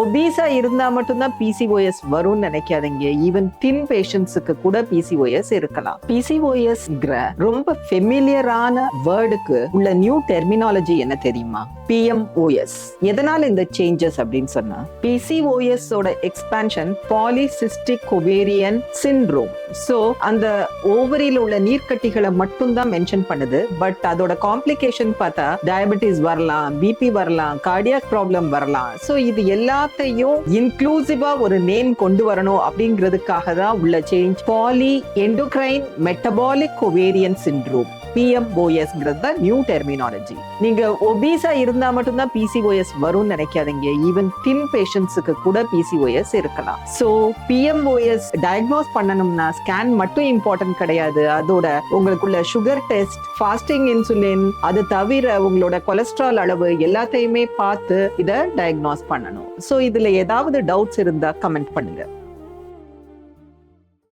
ஒபீஸா இருந்தா மட்டும்தான் பிசிஓஎஸ் வரும்னு நினைக்காதீங்க. ஈவன் தின் பேஷண்ட்ஸுக்கு கூட பிசிஓஎஸ் இருக்கலாம். பிசிஓஎஸ் ரொம்ப ஃபெமிலியரான வேர்டுக்கு உள்ள நியூ டெர்மினாலஜி என்ன தெரியுமா? பிஎம்ஓஎஸ். எதனால இந்த சேஞ்சஸ் அப்படின்னு சொன்னா, பிசிஓஎஸ் ஓட expansion polycystic ovarian syndrome. So அந்த ஓவரியில உள்ள நீர்க்கட்டிகளை மட்டும் தான் மென்ஷன் பண்ணுது. பட் அதோட காம்ப்ளிகேஷன் பார்த்தா டயபெட்டிஸ் வரலாம், பிபி வரலாம், கார்டியாக் ப்ராப்ளம் வரலாம். சோ இது எல்லாத்தையும் இன்க்ளூசிவா ஒரு நேம் கொண்டு வரணும் அப்படிங்கிறதுக்காக தான் உள்ள change poly endocrine metabolic ovarian syndrome, பிஎம்ஓஎஸ்ங்கிறது தான் நியூ டெர்மினாலஜி. நீங்க ஒபீஸா இருந்தா மட்டும்தான் பிசிஓஎஸ் வரும்னு நினைக்காதீங்க. ஈவன் தின் பேஷண்ட்ஸுக்கு கூட பிசிஓஎஸ் இருக்கலாம். சோ பிஎம்ஓஎஸ் டயக்னோஸ் பண்ணணும்னா ஸ்கேன் மட்டும் இம்பார்ட்டன்ட் கிடையாது. அதோட உங்களுக்குள்ள சுகர் டெஸ்ட், ஃபாஸ்டிங் இன்சுலின், அது தவிர உங்களோட கொலஸ்ட்ரால் அளவு எல்லாத்தையுமே பார்த்து இதை டயக்னோஸ் பண்ணணும். சோ இதுல ஏதாவது டவுட்ஸ் இருந்தா கமெண்ட் பண்ணுங்க.